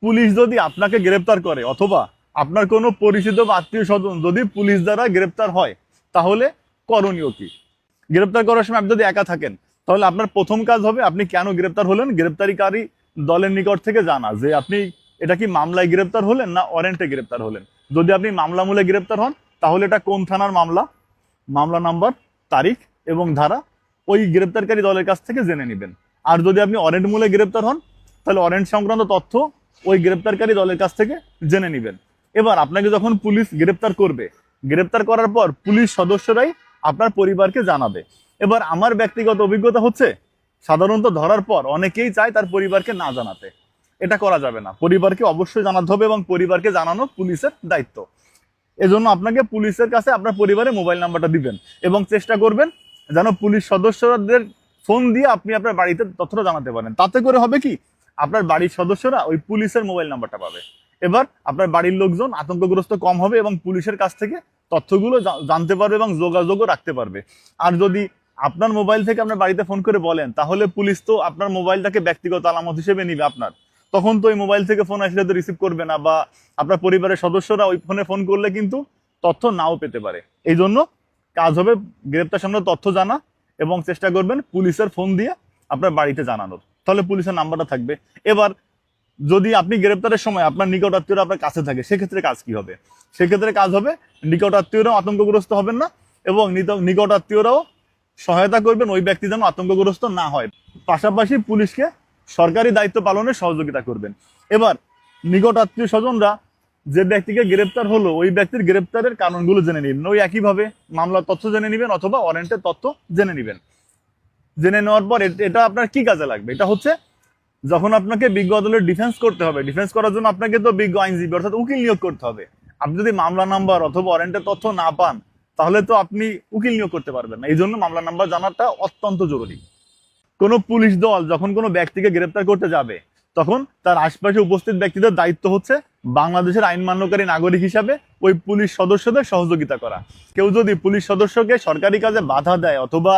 Police যদি আপনাকে গ্রেপ্তার করে অথবা আপনার কোনো পরিচিত বা আত্মীয় স্বজন যদি পুলিশ দ্বারা গ্রেপ্তার হয়, তাহলে করণীয় কি? গ্রেপ্তার করার সময় আপনি যদি একা থাকেন, তাহলে আপনার প্রথম কাজ হবে আপনি কেন গ্রেপ্তার হলেন গ্রেপ্তারিকারী দলের নিকট থেকে জানা, যে আপনি এটা কি মামলায় গ্রেপ্তার হলেন না ওয়ারেন্টে গ্রেপ্তার হলেন। যদি আপনি মামলামূলে গ্রেপ্তার হন, তাহলে এটা কোন থানার মামলা, মামলা নাম্বার, তারিখ এবং ধারা ওই গ্রেপ্তারকারী দলের কাছ থেকে জেনে নেবেন। আর যদি আপনি ওয়ারেন্ট মূলে গ্রেপ্তার হন, তাহলে ওয়ারেন্ট সংক্রান্ত তথ্য ওই গ্রেপ্তারকারী দলের কাছ থেকে জেনে নেবেন। এবার আপনাকে যখন পুলিশ গ্রেপ্তার করবে, গ্রেপ্তার করার পর পুলিশ সদস্যরাই আপনার পরিবারকে জানাবে। এবার আমার ব্যক্তিগত অভিজ্ঞতা হচ্ছে, সাধারণত ধরার পর অনেকেই চায় তার পরিবারকে না জানাতে। এটা করা যাবে না, পরিবারকে অবশ্যই জানাতে হবে এবং পরিবারকে জানানো পুলিশের দায়িত্ব। এজন্য আপনাকে পুলিশের কাছে আপনার পরিবারের মোবাইল নাম্বারটা দিবেন এবং চেষ্টা করবেন যেন পুলিশ সদস্যদের ফোন দিয়ে আপনি আপনার বাড়িতে তথ্যটা জানাতে পারেন। তাতে করে হবে কি, আপনার বাড়ির সদস্যরা ওই পুলিশের মোবাইল নাম্বারটা পাবে। এবার আপনার বাড়ির লোকজন আতঙ্কগ্রস্ত কম হবে এবং পুলিশের কাছ থেকে তথ্যগুলো জানতে পারবে এবং যোগাযোগও রাখতে পারবে। আর যদি আপনার মোবাইল থেকে আপনার বাড়িতে ফোন করে বলেন, তাহলে পুলিশ তো আপনার মোবাইলটাকে ব্যক্তিগত আলামত হিসেবে নিবে আপনার। তখন তো ওই মোবাইল থেকে ফোন আসলে তো রিসিভ করবে না, বা আপনার পরিবারের সদস্যরা ওই ফোনে ফোন করলে কিন্তু তথ্য নাও পেতে পারে। এই জন্য কাজ হবে গ্রেপ্তার সংক্রান্ত তথ্য জানা এবং চেষ্টা করবেন পুলিশের ফোন দিয়ে আপনার বাড়িতে জানানোর, তাহলে পুলিশের নাম্বারটা থাকবে। এবার যদি আপনি গ্রেপ্তারের সময় আপনার নিকট আত্মীয়রা আপনার কাছে থাকে, সেক্ষেত্রে কাজ কি হবে? সেক্ষেত্রে কাজ হবে নিকট আত্মীয়রাও আতঙ্কগ্রস্ত হবেন না এবং নিকট আত্মীয়রাও সহায়তা করবেন ওই ব্যক্তি যেন আতঙ্কগ্রস্ত না হয়। পাশাপাশি পুলিশকে সরকারি দায়িত্ব পালনে সহযোগিতা করবেন। এবার নিকট আত্মীয় স্বজনরা যে ব্যক্তিকে গ্রেপ্তার হলো, ওই ব্যক্তির গ্রেপ্তারের কারণগুলো জেনে নেবেন। ওই একইভাবে মামলার তথ্য জেনে নেবেন অথবা ওয়ারেন্টের তথ্য জেনে নেবেন। জেনে নেওয়ার পর এটা আপনার কি কাজে লাগবে? এটা হচ্ছে, যখন আপনাকে বিজ্ঞ আদালতের ডিফেন্স করতে হবে, ডিফেন্স করার জন্য আপনাকে তো বিজ্ঞ আইনজীবী অর্থাৎ উকিল নিয়োগ করতে হবে। আপনি যদি মামলা নাম্বার অথবা ওয়ারেন্টের তথ্য না পান, তাহলে তো আপনি উকিল নিয়োগ করতে পারবেন না। এই জন্য মামলা নাম্বার জানাটা অত্যন্ত জরুরি। কোনো পুলিশ দল যখন কোনো ব্যক্তিকে গ্রেপ্তার করতে যাবে, তখন তার আশপাশে উপস্থিত ব্যক্তিদের দায়িত্ব হচ্ছে বাংলাদেশের আইন মান্যকারী নাগরিক হিসাবে ওই পুলিশ সদস্যদের সহযোগিতা করা। কেউ যদি পুলিশ সদস্যকে সরকারি কাজে বাধা দেয় অথবা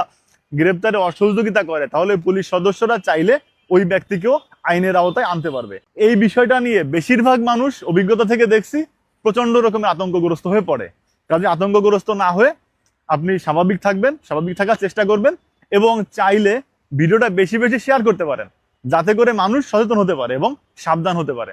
গ্রেপ্তারে অসহযোগিতা করে, তাহলে পুলিশ সদস্যরা চাইলে ওই ব্যক্তিকেও আইনের আওতায় আনতে পারবে। এই বিষয়টা নিয়ে বেশিরভাগ মানুষ অভিজ্ঞতা থেকে দেখছি প্রচন্ড রকমের আতঙ্কগ্রস্ত হয়ে পড়ে। কাজে আতঙ্কগ্রস্ত না হয়ে আপনি স্বাভাবিক থাকবেন, স্বাভাবিক থাকার চেষ্টা করবেন এবং চাইলে ভিডিওটা বেশি বেশি শেয়ার করতে পারেন, যাতে করে মানুষ সচেতন হতে পারে এবং সাবধান হতে পারে।